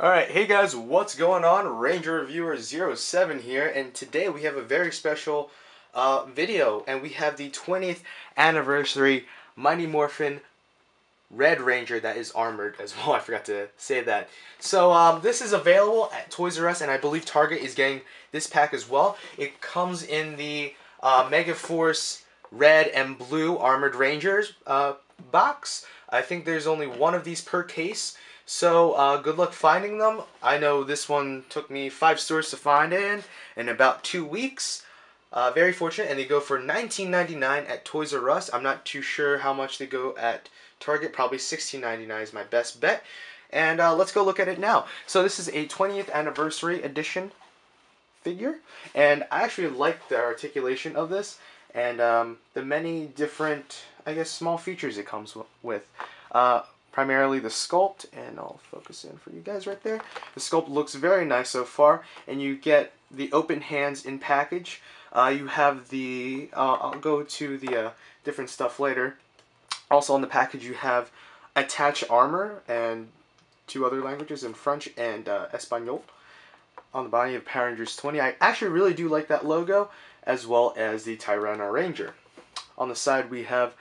Alright, hey guys, what's going on? Ranger Reviewer 07 here, and today we have a very special video, and we have the 20th anniversary Mighty Morphin Red Ranger that is armored as well. I forgot to say that. So this is available at Toys R Us, and I believe Target is getting this pack as well. It comes in the Mega Force Red and Blue Armored Rangers box. I think there's only one of these per case. So good luck finding them. I know this one took me 5 stores to find it in about 2 weeks. Very fortunate, and they go for $19.99 at Toys R Us. I'm not too sure how much they go at Target. Probably $16.99 is my best bet. And let's go look at it now. So this is a 20th anniversary edition figure, and I actually like the articulation of this and the many different, I guess, small features it comes with. Primarily the sculpt, and I'll focus in for you guys right there. The sculpt looks very nice so far, and you get the open hands in package. You have the, I'll go to the different stuff later. Also on the package you have attached armor and 2 other languages in French and Espanol. On the body of Power Rangers 20. I actually really do like that logo, as well as the Tyranno Ranger. On the side we have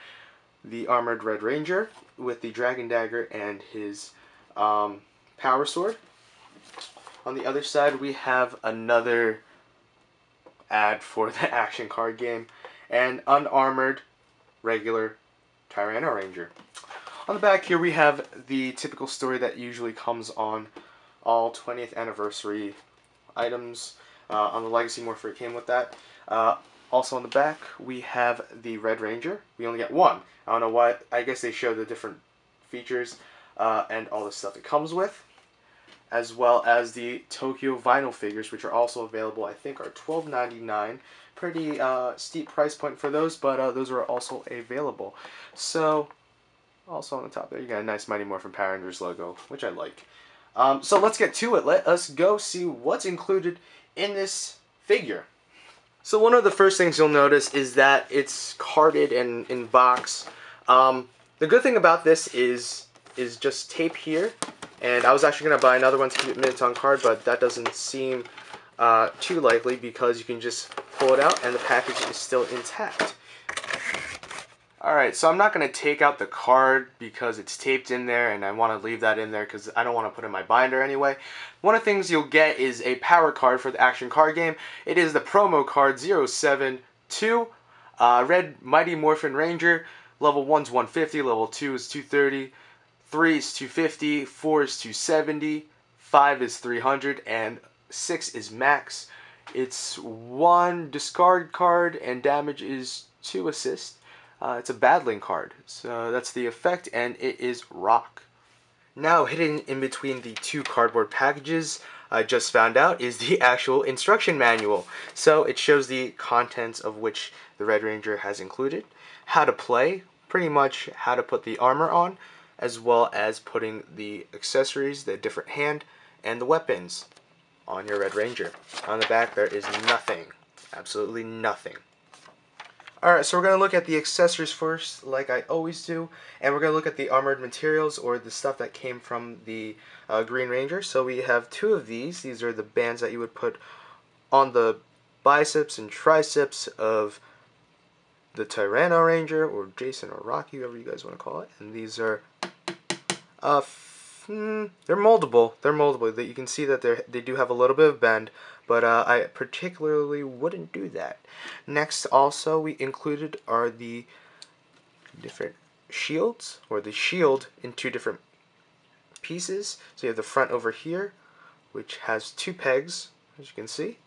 the armored Red Ranger with the Dragon Dagger and his Power Sword. On the other side we have another ad for the action card game, and unarmored regular Tyranno Ranger. On the back here we have the typical story that usually comes on all 20th anniversary items. On the Legacy Morphin came with that. Also on the back we have the Red Ranger. We only get one. I don't know why. I guess they show the different features and all the stuff it comes with, as well as the Tokyo vinyl figures, which are also available. I think are $12.99. Pretty steep price point for those, but those are also available. So also on the top there you got a nice Mighty Morphin Power Rangers logo, which I like. So let's get to it. Let us go see what's included in this figure. So one of the first things you'll notice is that it's carded and in box. The good thing about this is just tape here, and I was actually going to buy another one to keep it mint on card, but that doesn't seem too likely because you can just pull it out and the package is still intact. Alright, so I'm not going to take out the card because it's taped in there, and I want to leave that in there because I don't want to put it in my binder anyway. One of the things you'll get is a power card for the action card game. It is the promo card 072, Red Mighty Morphin Ranger. Level 1 is 150, level 2 is 230, 3 is 250, 4 is 270, 5 is 300, and 6 is max. It's 1 discard card, and damage is 2 assist. It's a battling card, so that's the effect, and it is rock. Now, hidden in between the 2 cardboard packages, I just found out, is the actual instruction manual. So it shows the contents of which the Red Ranger has included, how to play, pretty much how to put the armor on, as well as putting the accessories, the different hand, and the weapons on your Red Ranger. On the back there is nothing, absolutely nothing. Alright, so we're going to look at the accessories first, like I always do, and we're going to look at the armored materials, or the stuff that came from the Green Ranger. So we have 2 of these. These are the bands that you would put on the biceps and triceps of the Tyranno Ranger, or Jason, or Rocky, whoever you guys want to call it. And these are, they're moldable. They're moldable. You can see that they do have a little bit of bend, but I particularly wouldn't do that. Next, also, we included are the different shields, or the shield in 2 different pieces. So you have the front over here, which has 2 pegs, as you can see,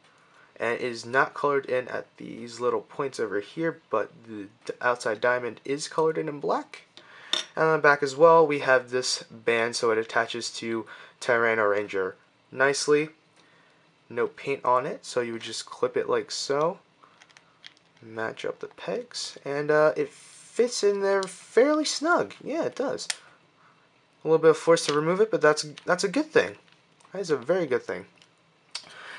and it is not colored in at these little points over here, but the outside diamond is colored in black. And on the back as well, we have this band, so it attaches to Tyranno Ranger nicely. No paint on it, so you would just clip it like so, match up the pegs, and it fits in there fairly snug. Yeah, it does. A little bit of force to remove it, but that's a good thing. That is a very good thing.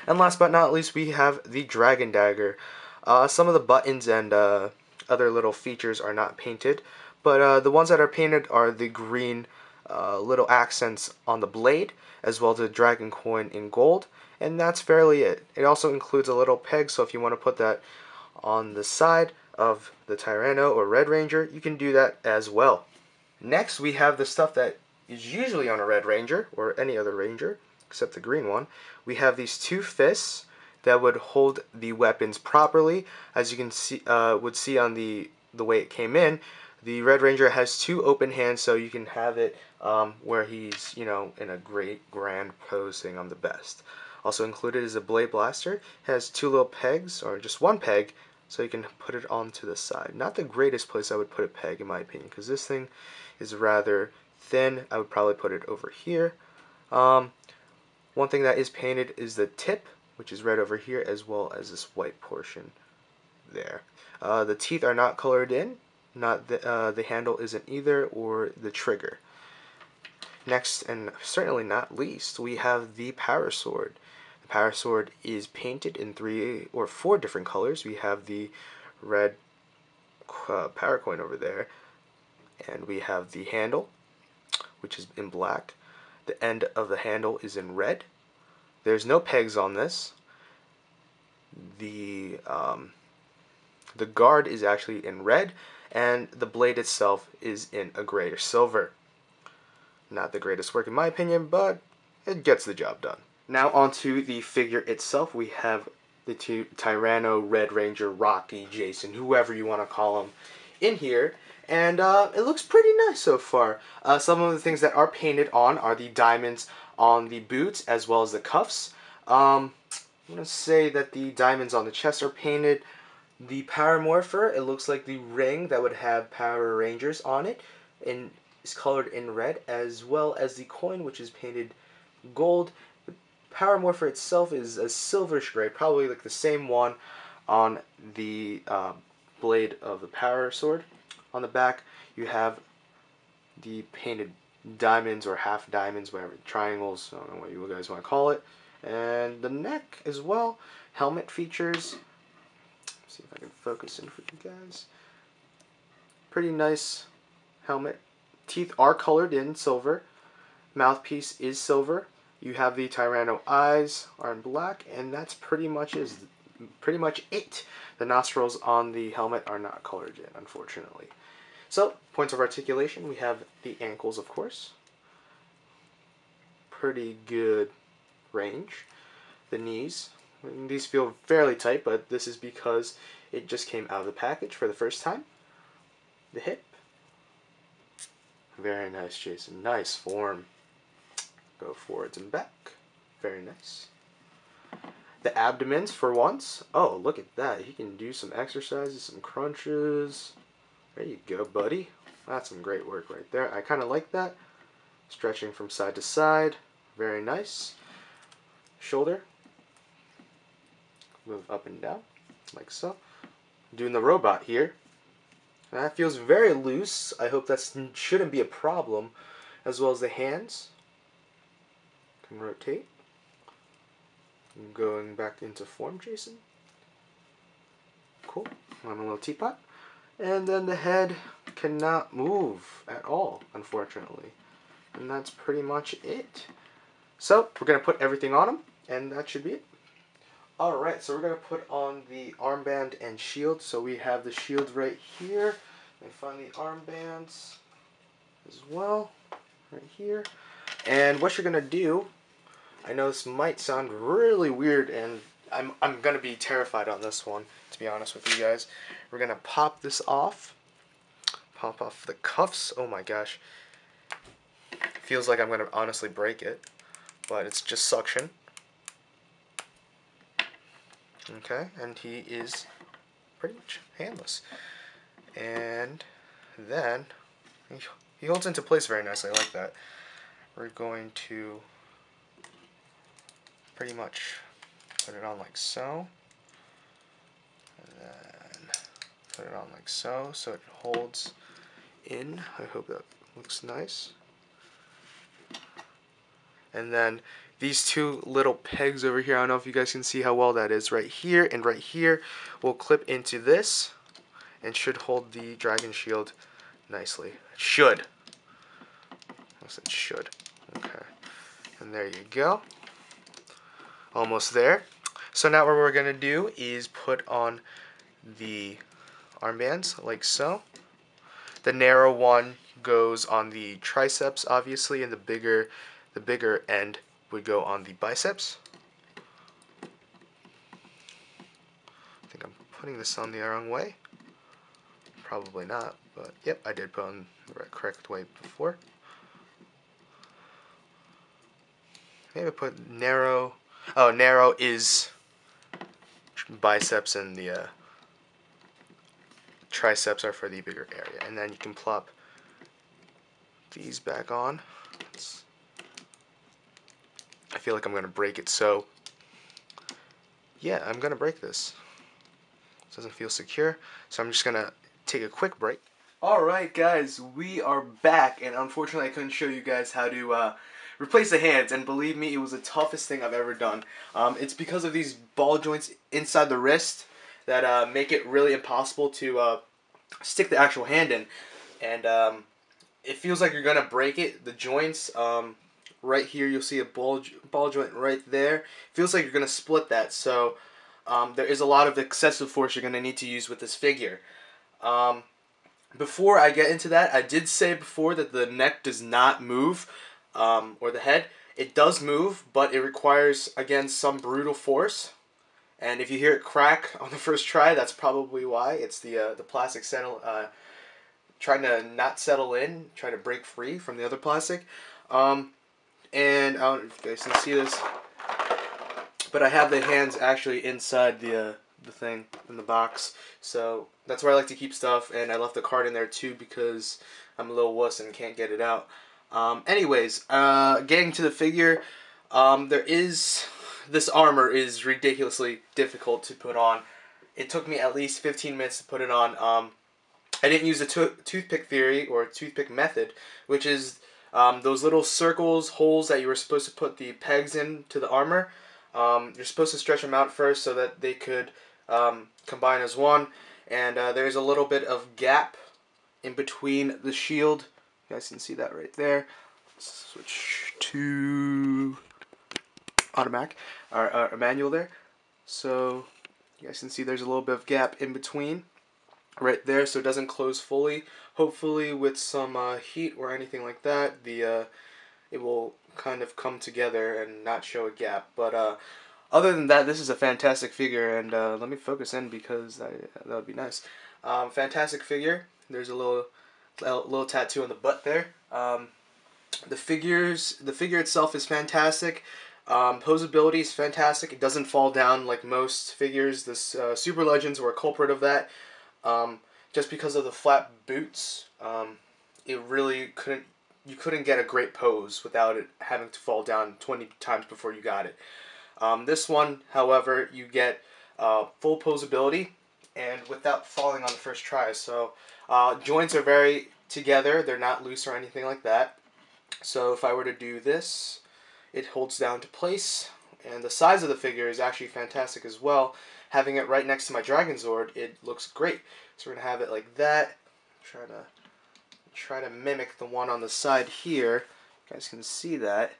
And last but not least, we have the Dragon Dagger. Some of the buttons and other little features are not painted, but the ones that are painted are the green little accents on the blade, as well as a dragon coin in gold, and that's fairly it. It also includes a little peg, so if you want to put that on the side of the Tyranno or Red Ranger, you can do that as well. Next, we have the stuff that is usually on a Red Ranger, or any other Ranger, except the green one. We have these two fists that would hold the weapons properly. As you can see, would see on the way it came in, the Red Ranger has two open hands, so you can have it where he's, you know, in a great grand pose saying, "I'm the best." Also included is a blade blaster. It has two little pegs, or just one peg, so you can put it onto the side. Not the greatest place I would put a peg, in my opinion, because this thing is rather thin. I would probably put it over here. One thing that is painted is the tip, which is red over here, as well as this white portion there. The teeth are not colored in. Not the handle isn't either, or the trigger. Next, and certainly not least, we have the power sword. The power sword is painted in 3 or 4 different colors. We have the red power coin over there, and we have the handle, which is in black. The end of the handle is in red. There's no pegs on this. The guard is actually in red, and the blade itself is in a grayish silver. Not the greatest work in my opinion, but it gets the job done. Now onto the figure itself. We have the two Tyranno, Red Ranger, Rocky, Jason, whoever you want to call them, in here. And it looks pretty nice so far. Some of the things that are painted on are the diamonds on the boots as well as the cuffs. I'm going to say that the diamonds on the chest are painted. The Power Morpher, it looks like the ring that would have Power Rangers on it, and is colored in red, as well as the coin, which is painted gold. The Power Morpher itself is a silverish gray, probably like the same one on the blade of the Power Sword. On the back, you have the painted diamonds or half diamonds, whatever, triangles, I don't know what you guys want to call it. And the neck as well. Helmet features. Let's see if I can focus in for you guys. Pretty nice helmet. Teeth are colored in silver. Mouthpiece is silver. You have the Tyranno eyes are in black, and that's pretty much it. The nostrils on the helmet are not colored in, unfortunately. So, points of articulation, we have the ankles, of course. Pretty good range. The knees. These feel fairly tight, but this is because it just came out of the package for the first time. The hip. Very nice, Jason. Nice form. Go forwards and back. Very nice. The abdomens for once. Oh, look at that. He can do some exercises, some crunches. There you go, buddy. That's some great work right there. I kind of like that. Stretching from side to side. Very nice. Shoulder. Move up and down, like so. Doing the robot here. That feels very loose. I hope that shouldn't be a problem. As well as the hands. Can rotate. Going back into form, Jason. Cool. On a little teapot. And then the head cannot move at all, unfortunately. And that's pretty much it. So, we're going to put everything on him, and that should be it. Alright, so we're going to put on the armband and shield. So we have the shield right here. And find the armbands as well, right here. And what you're going to do, I know this might sound really weird, and I'm going to be terrified on this one, to be honest with you guys. We're going to pop this off. Pop off the cuffs. Oh my gosh. Feels like I'm going to honestly break it, but it's just suction. Okay, and he is pretty much handless. And then he holds into place very nicely. I like that. We're going to pretty much put it on like so. And then put it on like so, so it holds in. I hope that looks nice. And then these two little pegs over here, I don't know if you guys can see how well that is, right here and right here, will clip into this and should hold the dragon shield nicely. It should. Yes, it should. Okay. And there you go. Almost there. So now what we're going to do is put on the armbands like so. The narrow one goes on the triceps, obviously, and the bigger end would go on the biceps. I think I'm putting this on the wrong way. Probably not, but yep, I did put on the correct way before. Maybe put narrow. Oh, narrow is biceps and the triceps are for the bigger area. And then you can plop these back on. I feel like I'm going to break it, so yeah, I'm going to break this. It doesn't feel secure, so I'm just going to take a quick break. Alright guys, we are back, and unfortunately I couldn't show you guys how to replace the hands, and believe me, it was the toughest thing I've ever done. It's because of these ball joints inside the wrist that make it really impossible to stick the actual hand in, and it feels like you're going to break it. The joints, right here you'll see a ball joint right there. Feels like you're going to split that, so there is a lot of excessive force you're going to need to use with this figure. Before I get into that, I did say before that the neck does not move, or the head. It does move, but it requires, again, some brutal force. And if you hear it crack on the first try, that's probably why. It's the plastic trying to not settle in, trying to break free from the other plastic. And I don't know if you guys can see this, but I have the hands actually inside the thing in the box, so that's where I like to keep stuff, and I left the card in there too because I'm a little wuss and can't get it out. Anyways, getting to the figure, this armor is ridiculously difficult to put on. It took me at least 15 minutes to put it on. I didn't use the toothpick theory or toothpick method, which is those little circles, holes that you were supposed to put the pegs in to the armor. You're supposed to stretch them out first so that they could combine as one, and there's a little bit of gap in between the shield. You guys can see that right there. Switch to automatic or manual there. So you guys can see there's a little bit of gap in between right there, so it doesn't close fully. Hopefully with some heat or anything like that, it will kind of come together and not show a gap. But other than that, this is a fantastic figure, and let me focus in because that would be nice. Fantastic figure. There's a little tattoo on the butt there. The figure itself is fantastic. Posability is fantastic. It doesn't fall down like most figures. This Super Legends were a culprit of that. Just because of the flat boots, it really couldn't. You couldn't get a great pose without it having to fall down 20 times before you got it. This one, however, you get full posability and without falling on the first try. So joints are very together. They're not loose or anything like that. So if I were to do this, it holds down to place. And the size of the figure is actually fantastic as well. Having it right next to my Dragon Zord, it looks great. So we're going to have it like that. Try to mimic the one on the side here. You guys can see that.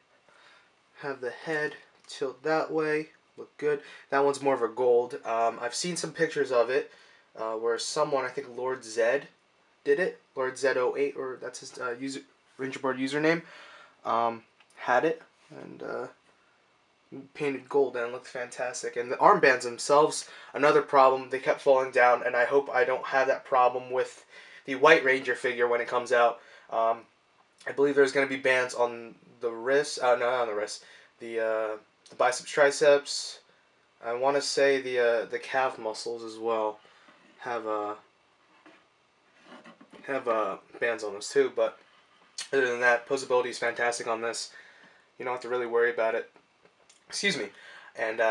Have the head tilt that way. Look good. That one's more of a gold. I've seen some pictures of it where someone, I think Lord Zed, did it. Lord Zed08, or that's his Ranger Board username, had it and painted gold, and it looked fantastic. And the armbands themselves, another problem. They kept falling down, and I hope I don't have that problem with the White Ranger figure when it comes out. I believe there's going to be bands on the wrist. No, not on the wrist. The biceps, triceps. I want to say the calf muscles as well have bands on those too. But other than that, posability is fantastic on this. You don't have to really worry about it. Excuse me. And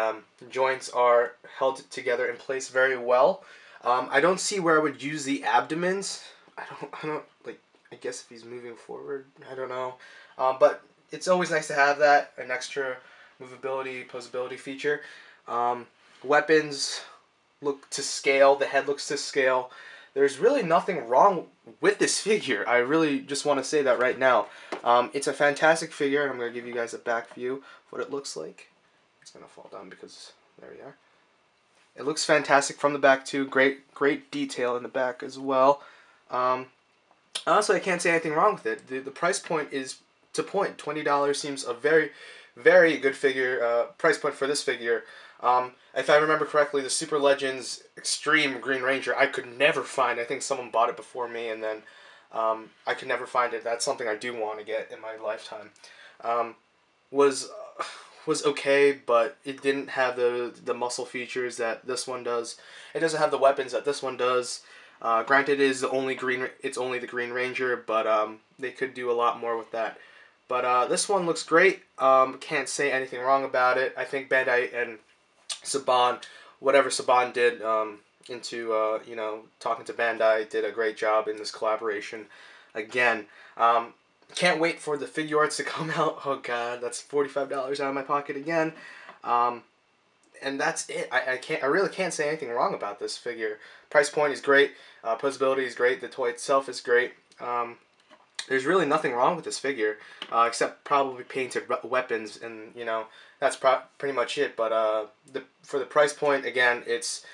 joints are held together in place very well. I don't see where I would use the abdomens. I don't like. I guess if he's moving forward, I don't know. But it's always nice to have that, an extra movability, posability feature. Weapons look to scale. The head looks to scale. there's really nothing wrong with this figure. I really just want to say that right now. It's a fantastic figure, and I'm going to give you guys a back view of what it looks like. It's going to fall down because there we are. It looks fantastic from the back too. Great detail in the back as well. Honestly, I can't say anything wrong with it. The price point is to point. $20 seems a very good figure. Price point for this figure. If I remember correctly, the Super Legends Extreme Green Ranger I could never find. I think someone bought it before me, and then I could never find it. That's something I do want to get in my lifetime. Was okay, but it didn't have the muscle features that this one does. It doesn't have the weapons that this one does. Granted, it's only the Green Ranger, but they could do a lot more with that. But this one looks great. Can't say anything wrong about it. I think Bandai and Saban, whatever Saban did into talking to Bandai, did a great job in this collaboration. Again, can't wait for the Figuarts to come out. Oh god, that's $45 out of my pocket again. And that's it. I really can't say anything wrong about this figure. Price point is great. Posability is great. The toy itself is great. There's really nothing wrong with this figure, except probably painted weapons, and that's pretty much it. But for the price point, again, it's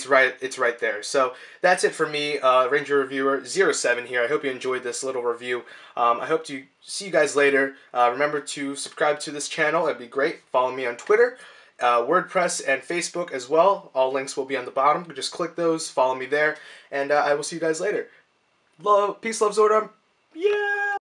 right there. So that's it for me, Ranger Reviewer 07 here. I hope you enjoyed this little review. I hope to see you guys later. Remember to subscribe to this channel. That'd be great. Follow me on Twitter, WordPress, and Facebook as well. All links will be on the bottom. Just click those, follow me there, and I will see you guys later. Peace, love, Zordon. Yeah.